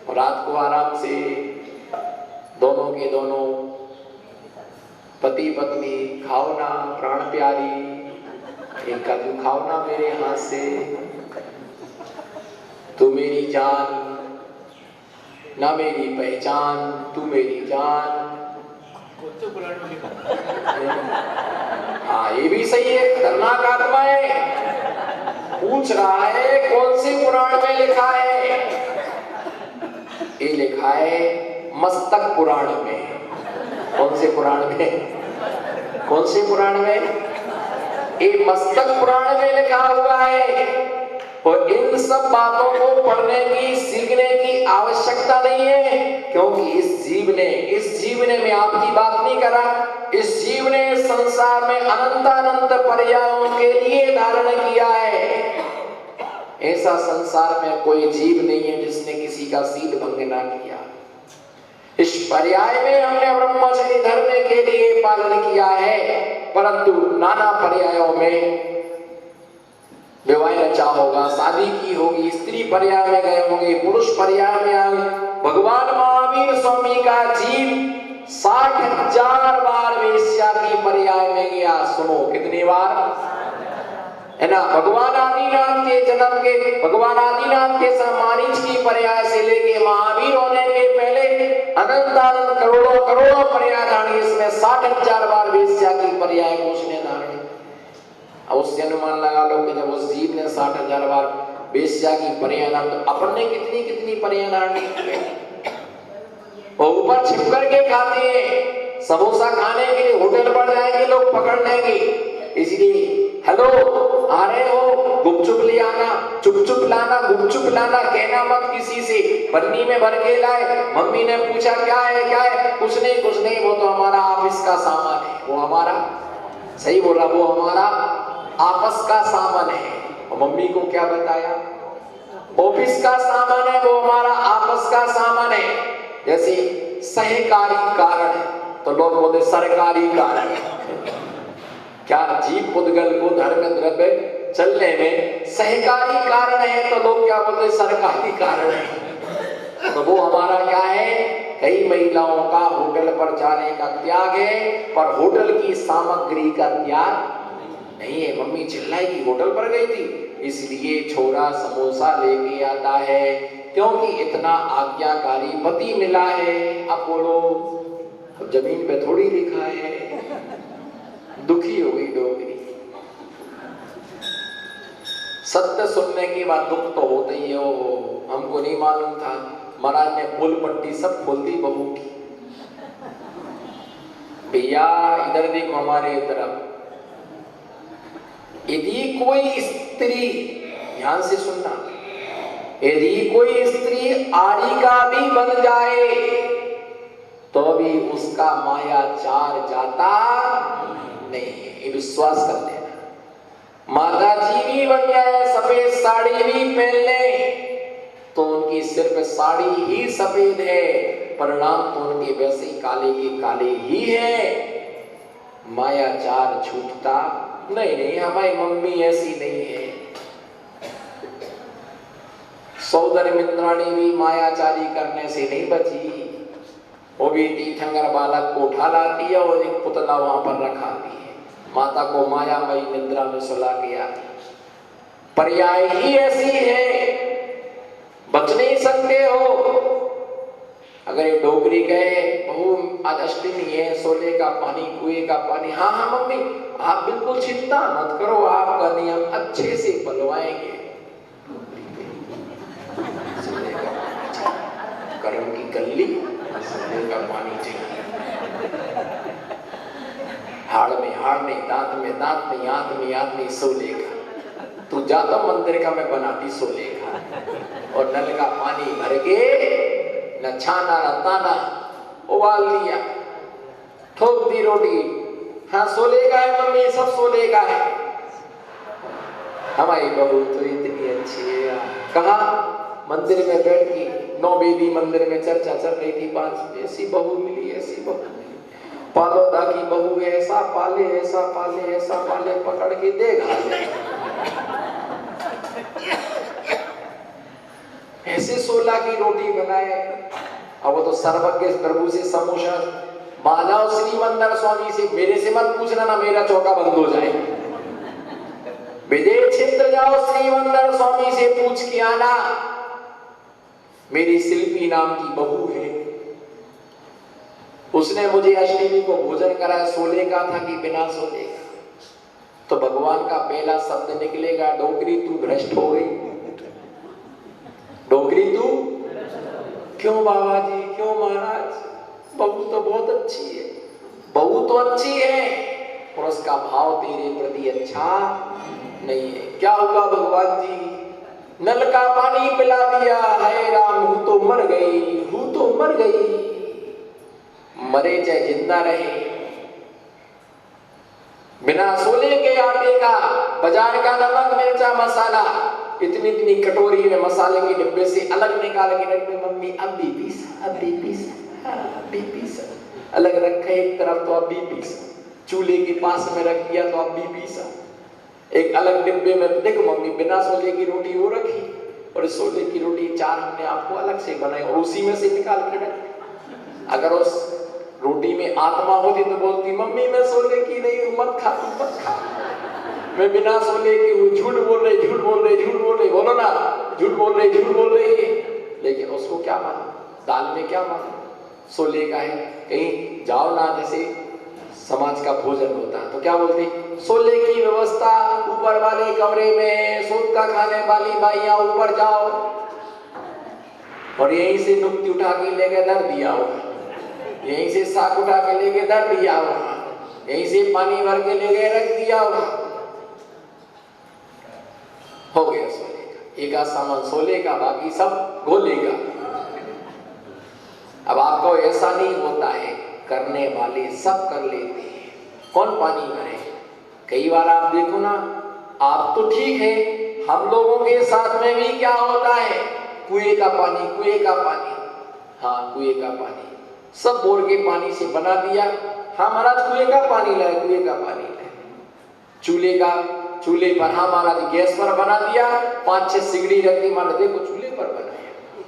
रात को आराम से दोनों के दोनों पति पत्नी खाओ ना प्राण प्यारी, एक का तू खाओ ना मेरे हाथ से, तू मेरी जान ना मेरी पहचान, तू मेरी जान। हाँ ये भी सही है, खतरनाक आत्मा है। पूछ रहा है कौन से पुराण में लिखा है? ये लिखा है मस्तक पुराण में। कौन से पुराण में? कौन से पुराण में? ये मस्तक पुराण में लिखा हुआ है। और इन सब बातों को पढ़ने की सीखने की आवश्यकता नहीं है, क्योंकि इस जीव ने मैं आपकी बात नहीं करा, इस जीव ने संसार में अनंत पर्यायों के लिए धारण किया है। ऐसा संसार में कोई जीव नहीं है जिसने किसी का शील भंग ना किया। इस पर्याय में हमने ब्रह्मचर्य धरने के लिए पालन किया है, परंतु नाना पर्यायों में विवाह रचा होगा, शादी की होगी, स्त्री पर्याय में गए होंगे, पुरुष पर्याय में आए। भगवान महावीर स्वामी का जीव 60,000 बार वेश्या की पर्याय में गया। सुनो कितनी बार है ना? भगवान आदिनाथ के जन्म के, भगवान आदिनाथ के मारीच की पर्याय से लेके महावीर होने के पहले अनंत करोड़ों पर्याय धारण, इसमें 60,000 बार वेश्या की पर्याय को उसने धारण। अब उससे अनुमान लगा लो कि जब उस जीव ने 60,000 बार वेश्या की पर्याय धारण, तो अपन ने कितनी पर्याय धारण की? वो ऊपर छिप करके खाते हैं। समोसा खाने के लिए होटल पर जाएंगे लोग, पकड़ लेंगे। इसलिए हेलो आ रहे हो, गुपचुप ले आना, चुप लाना, गुपचुप लाना, कहना मत किसी से। पन्नी में भर के लाए। मम्मी ने पूछा क्या है? कुछ नहीं, वो तो हमारा ऑफिस का सामान है। वो हमारा, सही बोला, वो हमारा आपस का सामान है। और मम्मी को क्या बताया? ऑफिस का सामान है, वो हमारा आपस का सामान है। जैसे सहकारी कारण है तो लोग बोलते सरकारी कारण है। क्या जीव पुद्गल को धर्म द्रव्य चलने में सहकारी कारण है तो लोग क्या बोलते? सरकारी कारण है। तो वो हमारा क्या है? कई महिलाओं का होटल पर जाने का त्याग है, पर होटल की सामग्री का त्याग नहीं है। मम्मी चिल्लाएगी होटल पर गई थी, इसलिए छोरा समोसा लेके आता है, क्योंकि इतना आज्ञाकारी पति मिला है। अब बोलो, अब जमीन पे थोड़ी लिखा है। दुखी हो गई डोगरी। सत्य सुनने के बाद दुख तो होता ही है। हमको नहीं मालूम था, महाराज ने पुल पट्टी सब खोल दी बहू की। भैया इधर देखो हमारे तरफ, यदि कोई स्त्री, ध्यान से सुनना, यदि कोई स्त्री आड़ी का भी बन जाए तो भी उसका मायाचार जाता नहीं है। ये विश्वास कर लेना। माता जी भी बन जाए, सफेद साड़ी भी पहन ले, तो उनकी सिर्फ साड़ी ही सफेद है, परिणाम तो उनके वैसे ही काले के काले ही है। मायाचार छूटता नहीं, हमारी मम्मी ऐसी नहीं है। सौदर मित्राणी भी मायाचारी करने से नहीं बची। वो भी तीर्थंकर बालक को उठा लाती है और एक पुतला वहां पर रखाती है। माता को मायामयी निद्रा में सुला के आती। पर्याय ही ऐसी है, बच नहीं सकते हो। अगर ये डोगरी गए, बहू आज अष्टमी है, सोले का पानी, कुएं का पानी। हाँ मम्मी, आप बिल्कुल चिंता मत करो, आपका नियम अच्छे से बनवाएंगे। कर्म की गल्ली, सोले का पानी चाहिए। हाड़ में हाड़ नहीं, दांत में दांत नहीं, आंत में सोले का। तू जाता मंदिर का, मैं बनाती सोले का। और नल का पानी भर के न छाना न ताना, उबाल लिया, ठोक दी रोटी। हाँ सोले का है मम्मी, सब सोले का है। हमारी बहू तो इतनी अच्छी है। कहा मंदिर में बैठ की, 9 बेदी मंदिर में चर्चा चल रही थी, 5 ऐसी बहू मिली, ऐसी बहू मिली। पालोदा की बहू ऐसा पाले ऐसा पाले ऐसा पाले, पकड़ के देगा ऐसे 16 की रोटी बनाए। अब वो तो सर्वज्ञ प्रभु से समोसा बाजाओ श्रीमंदर स्वामी से, मेरे से मत पूछना ना, मेरा चौका बंद हो जाए। विदेश क्षेत्र जाओ, श्रीमंदर स्वामी से पूछ के आना, मेरी शिल्पी नाम की बहू है, उसने मुझे अष्टमी को भोजन कराया, सोले का था कि बिना सोले का। तो भगवान का पहला शब्द निकलेगा, डोकरी तू भ्रष्ट हो गई। डोकरी तू क्यों बाबा जी, क्यों महाराज? बहू तो बहुत अच्छी है, बहू तो अच्छी है और उसका भाव तेरे प्रति अच्छा नहीं है। क्या हुआ भगवान जी? नल का पानी पिला दिया है राम, हूं तो मर गई, हूं तो मर गई। मरे चाहे जिंदा रहे, बिना सोले के आटे का बाजार का नमक मिर्चा मसाला इतनी इतनी कटोरी में मसाले के डिब्बे से अलग निकाल के रख दे, मम्मी अब भी पीसा, अब भी पीसा, अब भी पीसा, अलग रखा एक तरफ तो अब भी पीसा, चूल्हे के पास में रख दिया तो अब भी पीसा, एक अलग डिब्बे में देख मम्मी बिना सोले की रोटी वो रखी और सोले की रोटी 4 हमने आपको अलग से बनाई और उसी में से निकाल के रख। अगर उस रोटी में आत्मा होती तो बोलती मम्मी मैं सोले की नहीं हूं, मत खा, तू मत खा, मैं बिना सोले की हूं। झूठ बोल रही, झूठ बोल रही, झूठ बोल रही, बोलो ना, झूठ बोल रही, झूठ बोल रही। लेकिन उसको क्या मालूम, दाल में क्या मालूम सोले का है। कहीं जाओ ना, जैसे समाज का भोजन होता है तो क्या बोलती, सोले की व्यवस्था ऊपर वाले कमरे में, सूद का खाने वाली बाइयां ऊपर जाओ, और यहीं से नुक्ति उठा के लेके धर दिया हो, यहीं से साग उठा के लेके धर दिया हो, यहीं से पानी भर के लेके रख दिया हो गया सोले का। एक आध सामान सोले का, बाकी सब गोले का। अब आपको ऐसा नहीं होता है, करने वाले सब कर लेते हैं, कौन पानी भरे। कई बार आप देखो ना, आप तो ठीक है, हम लोगों के साथ में भी क्या होता है, कुएं का पानी, कुएं का पानी, हाँ कुएं का पानी, सब बोर के पानी से बना दिया। हाँ महाराज कुएं का पानी लाए, कुएं का पानी लाए। चूल्हे पर, हाँ महाराज गैस पर बना दिया, 5-6 सिगड़ी रख दी, मान देखो चूल्हे पर बनाया।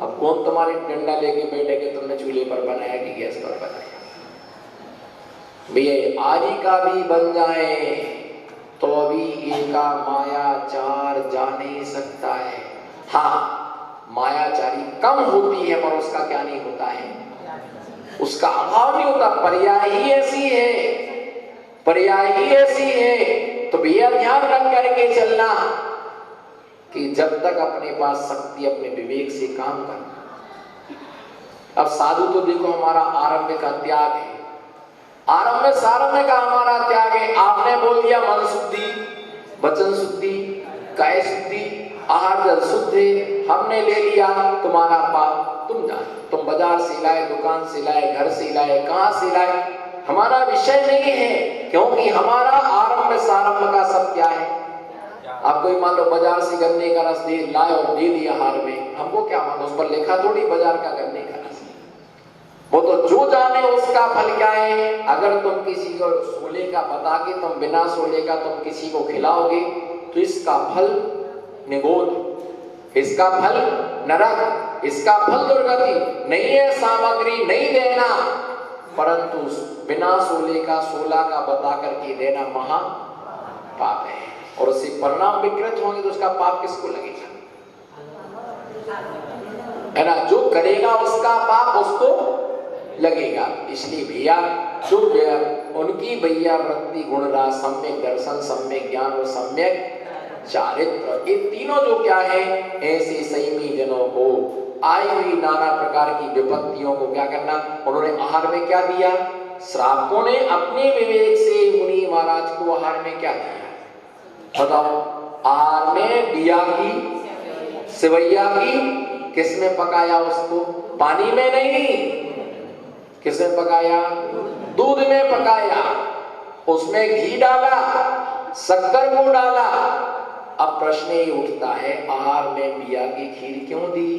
अब कौन तुम्हारे डंडा लेके बैठे कि तुमने चूल्हे पर बनाया कि गैस पर बनाया। भैया आरी का भी बन जाए तो अभी एका माया चार जा नहीं सकता है। हाँ मायाचारी कम होती है पर उसका क्या नहीं होता है, उसका अभाव नहीं होता। पर्याय ही ऐसी है, पर्याय ही ऐसी है। तो भैया ध्यान रख करके चलना कि जब तक अपने पास शक्ति अपने विवेक से काम करना। अब साधु तो देखो हमारा आरंभ का त्याग है, आरंभ सारंभ का हमारा त्याग है। आपने बोल दिया मन शुद्धि, वचन शुद्धि, काय शुद्धि, आहार जल शुद्ध है, हमने ले लिया तुम्हारा पाप तुम जानो। तुम बाजार से लाए, दुकान से लाए, घर से लाए, कहां से लाए, हमारा विषय नहीं है, क्योंकि हमारा आरंभ सारंभ का सब क्या है। आप कोई मान लो बाजार से गन्ने का रस दे लाए और दे दिया हार में, हमको क्या मानो, उस पर लिखा थोड़ी बाजार का गन्ने का रस, वो तो जो जाने उसका फल क्या है। अगर तुम किसी को सोले का बता के तुम बिना सोले का तुम किसी को खिलाओगे तो इसका फल निगोद, इसका फल नरक, इसका फल दुर्गति। नहीं है सामग्री नहीं देना, परंतु बिना सोले का सोला का बता करके देना महा पाप है, और उससे परिणाम विकृत होंगे तो उसका पाप किसको लगेगा, है ना। जो करेगा उसका पाप उसको लगेगा। इसलिए भैया जो उनकी भैया वृत्ति गुण रहा, सम्यक दर्शन, सम्यक ज्ञान और सम्यक चारित्र, ये तीनों जो क्या है, ऐसे संयमी जनों को आई हुई नाना प्रकार की विपत्तियों को क्या करना। उन्होंने आहार में क्या दिया, श्रावकों ने अपने विवेक से मुनि महाराज को आहार में क्या दिया बताओ। आहार में बिया की, सेवैया की, किसमें पकाया उसको, पानी में नहीं, किसमें पकाया, दूध में पकाया, उसमें घी डाला, शक्कर को डाला। अब प्रश्न ये उठता है, आहार में बिया की खीर क्यों दी,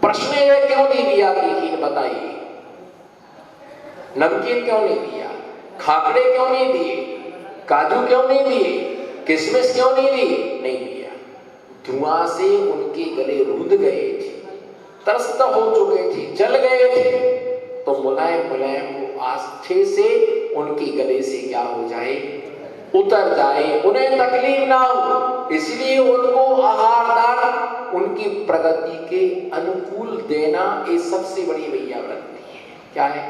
प्रश्न ये क्यों दी बिया की खीर बताइए। नमकीन क्यों नहीं दिया, खाकड़े क्यों नहीं दिए, काजू क्यों नहीं दिए, किशमिश क्यों नहीं दी? नहीं दिया। धुआं से उनके गले रुंध गए थे, त्रस्त हो चुके थे, जल गए थे। तो मुलायम मुलायम वो आस्थे से उनके गले से क्या हो जाए, उतर जाए, उन्हें तकलीफ ना हो। इसलिए उनको आहार दान उनकी प्रगति के अनुकूल देना ये सबसे बड़ी वैयावृत्ति है। क्या है?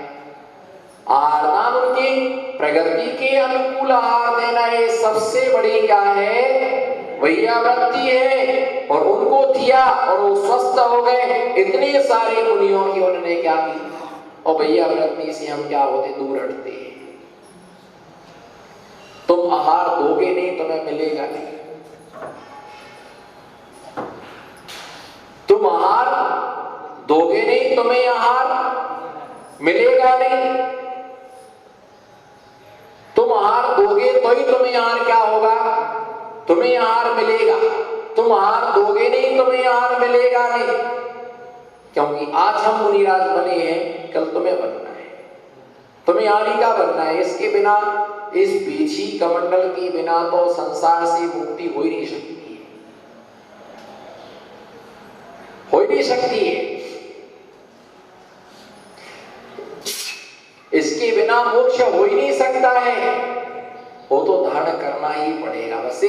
आहार दान उनकी प्रगति के अनुकूल आहार देना ये सबसे बड़ी क्या है, वैयावृत्ति है। और उनको दिया और वो स्वस्थ हो गए। इतने सारे मुनियों की उन्होंने क्या की, और वैयावृत्ति से हम क्या होते, दूर हटते हैं। तुम आहार दोगे नहीं, तुम्हें मिलेगा नहीं। तुम आहार दोगे नहीं, तुम्हें आहार मिलेगा नहीं। तुम आहार दोगे तो ही तुम्हें आहार क्या होगा, तुम्हें आहार मिलेगा। तुम आहार दोगे नहीं, तुम्हें आहार मिलेगा नहीं। क्योंकि आज हम मुनिराज बने हैं, कल तुम्हें बनना है, तुम्हें आरी का बनना है। इसके बिना, इस बीछी कमंडल के बिना तो संसार से मुक्ति हो ही नहीं सकती है, हो ही नहीं सकती है। इसके बिना मोक्ष हो ही नहीं सकता है। वो तो धारण करना ही पड़ेगा। वैसे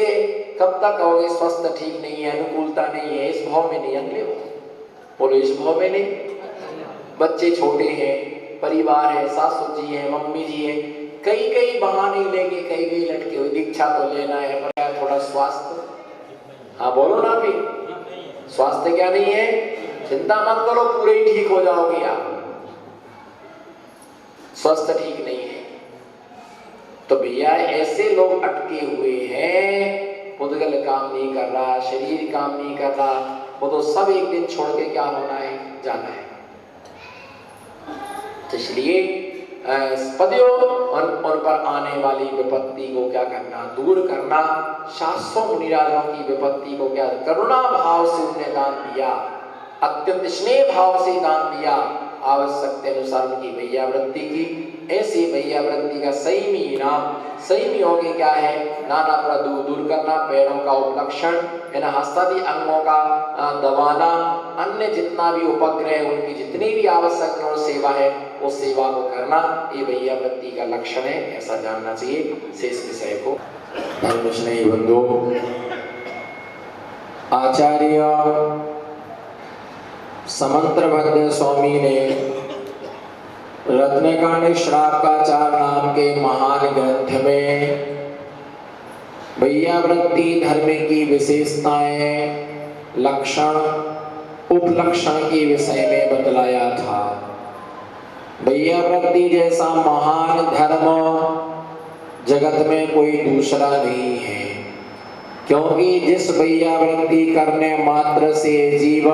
कब तक कहोगे स्वस्थ ठीक नहीं है, अनुकूलता नहीं है, इस भाव में नहीं, अगले हो बोलो इस भाव में नहीं। बच्चे छोटे हैं, परिवार है, सासू जी है, मम्मी जी है, कई कई बहाने लेके कई कई लटके हुए, दीक्षा तो लेना है, पर थोड़ा स्वास्थ्य, हाँ बोलो ना भी, स्वास्थ्य क्या नहीं है, चिंता मत करो, पूरे ही ठीक हो जाओगे आप। स्वास्थ्य ठीक नहीं है तो भैया ऐसे लोग अटके हुए हैं। पुद्गल काम नहीं कर रहा, शरीर काम नहीं कर रहा, वो तो सब एक दिन छोड़ के क्या होना है, जाना है। तो इसलिए पदियों उन पर आने वाली विपत्ति को क्या करना, दूर करना। शास्त्रों मुनिराजों की विपत्ति को क्या, करुणा भाव से उन्हें दान दिया, अत्यंत स्नेह भाव से दान दिया, आवश्यकता अनुसार उनकी वैयावृत्ति की। ऐसी वैयावृत्ति का सही में इनाम, सही में होगी क्या है, नाना प्रदू दूर करना, पैरों का उपलक्षण, हस्तादि अंगों का दबाना, अन्य जितना भी उपग्रह उनकी जितनी भी आवश्यक सेवा है उस सेवा को करना, ये वैयावृत्ति का लक्षण है। ऐसा जानना चाहिए शेष विषय को। धर्म स्नेही बंधु, आचार्य समंत्रभद्र स्वामी ने रत्नकांड श्रावकाचार नाम के महान ग्रंथ में वैयावृत्ति धर्म की विशेषताएं, लक्षण, उपलक्षण के विषय में बतलाया था। वैयावृत्ति जैसा महान धर्म जगत में कोई दूसरा नहीं है, क्योंकि जिस वैयावृत्ति करने मात्र से जीव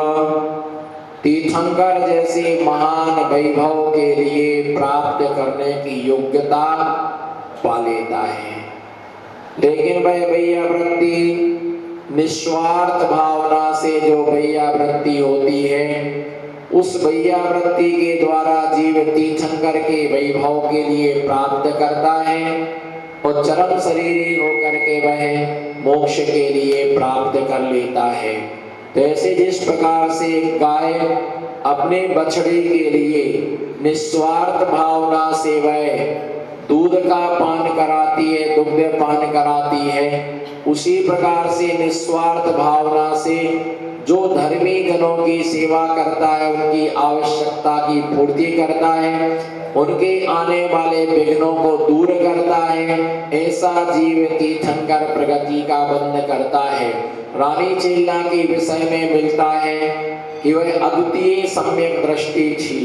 तीर्थंकर जैसे महान वैभव के लिए प्राप्त करने की योग्यता पा लेता है। लेकिन वह वैयावृत्ति निस्वार्थ भावना से जो वैयावृत्ति होती है, उस वैयावृत्ति के द्वारा जीव तीर्थंकर के वैभव के लिए प्राप्त करता है और चरम शरीरी होकर के वह मोक्ष के लिए प्राप्त कर लेता है। तो ऐसे जिस प्रकार से गाय अपने बछड़े के लिए निस्वार्थ भावना से वह दूध का पान कराती है, दुग्ध पान कराती है, उसी प्रकार से निस्वार्थ भावना से जो धर्मी जनों की सेवा करता है, उनकी आवश्यकता की पूर्ति करता है, उनके आने वाले विघ्नों को दूर करता है, ऐसा जीव तीर्थंकर प्रगति का बंध करता है। रानी चेल्ला के विषय में मिलता है कि वह अद्वितीय सम्यक दृष्टि थी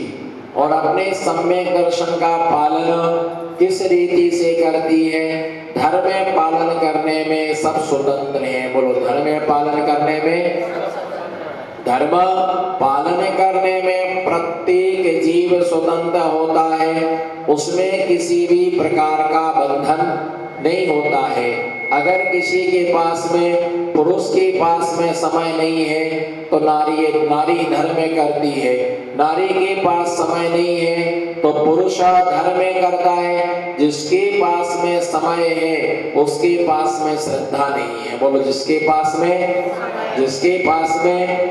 और अपने सम्यक दर्शन का पालन किस रीति से करती है, धर्म पालन करने में सब स्वतंत्र है। बोलो धर्म पालन करने में, धर्म पालन करने में प्रत्येक जीव स्वतंत्र होता है, उसमें किसी भी प्रकार का बंधन नहीं होता है। अगर किसी के पास में, पुरुष के पास में समय नहीं है तो नारी धर्म करती है, नारी के पास समय नहीं है तो पुरुष धर्म में करता है। जिसके पास में समय है उसके पास में श्रद्धा नहीं है। बोलो, जिसके पास में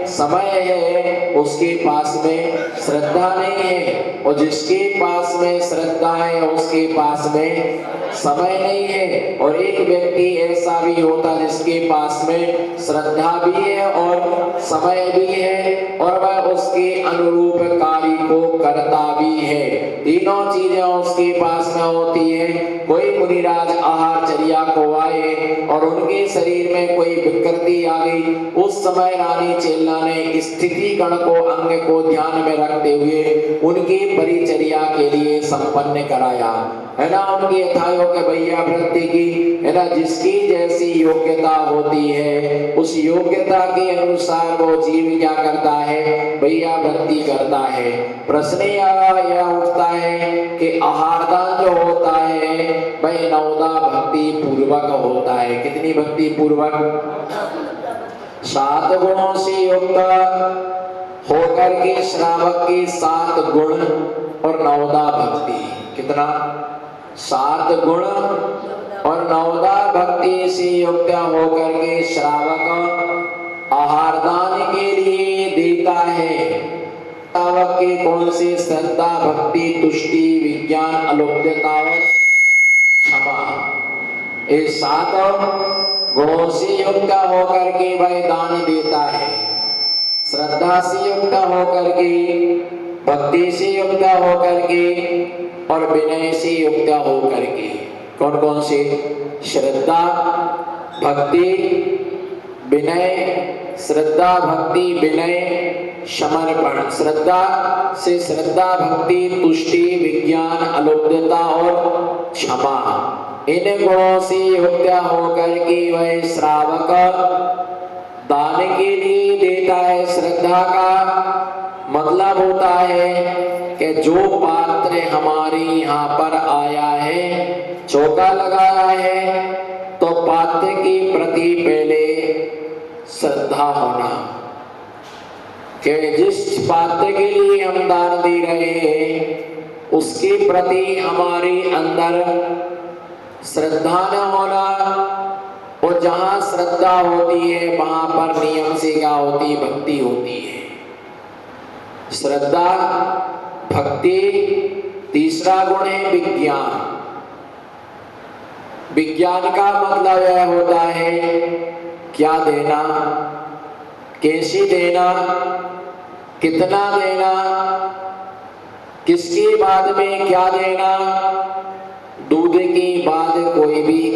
समय है उसके पास में श्रद्धा नहीं है, और जिसके पास में श्रद्धा है उसके पास में समय नहीं है। और एक व्यक्ति ऐसा भी होता जिसके पास में श्रद्धा भी है और समय भी है, और वह उसके अनुरूप कार्य को करता भी है। तीनों चीजें उसके पास में होती है। कोई मुनिराज आहारचर्या को आए और उनके शरीर में कोई विकृति आ गई, उस समय रानी चेल्ला ने स्थिति गण को, अंग को ध्यान में रखते हुए उनकी परिचर्या के लिए संपन्न कराया, है ना। उनकी यथायोग भैया वृत्ति की, है ना, जिसकी जैसी योग्यता होती है उस योग्यता के अनुसार वो जीव क्या करता है, भैया वृत्ति करता है। प्रश्न यह उठता है कि आहारदान जो होता है वह नवदा भक्ति पूर्वक होता है। कितनी भक्ति पूर्वक? 7 गुणों से युक्त होकर के श्रावक के 7 गुण और नवदा भक्ति। कितना? 7 गुण और नवदा भक्ति से युक्त होकर के श्रावक आहारदान के लिए देता है। श्रावक के कौन सी? श्रद्धा, भक्ति, तुष्टि, विज्ञान, अलौकिकता और क्षमा। ये 7 गुणों से युक्त होकर के वह दान देता है। श्रद्धा से युक्त होकर के, भक्ति से युक्त होकर के और विनय से युक्त होकर के। कौन कौन से? श्रद्धा, भक्ति, विनय, श्रद्धा, भक्ति, विनय, समर्पण। श्रद्धा से श्रद्धा, भक्ति, तुष्टि, विज्ञान, अलौकिकता और क्षमा। इन गुणों से युक्त होकर के वह श्रावक दान के लिए देता है। श्रद्धा का मतलब होता है कि जो पात्र हमारे यहाँ पर आया है, चौका लगाया है, तो पात्र के प्रति पहले श्रद्धा होना कि जिस पात्र के लिए हम दान दे रहे हैं उसके प्रति हमारे अंदर श्रद्धा न होना। और जहाँ श्रद्धा होती है वहां पर नियम से क्या होती है? भक्ति होती है। श्रद्धा, भक्ति, तीसरा गुण है विज्ञान। विज्ञान का मतलब यह होता है क्या देना, कैसे देना, कितना देना, किसके बाद में क्या देना। दूध के बाद कोई भी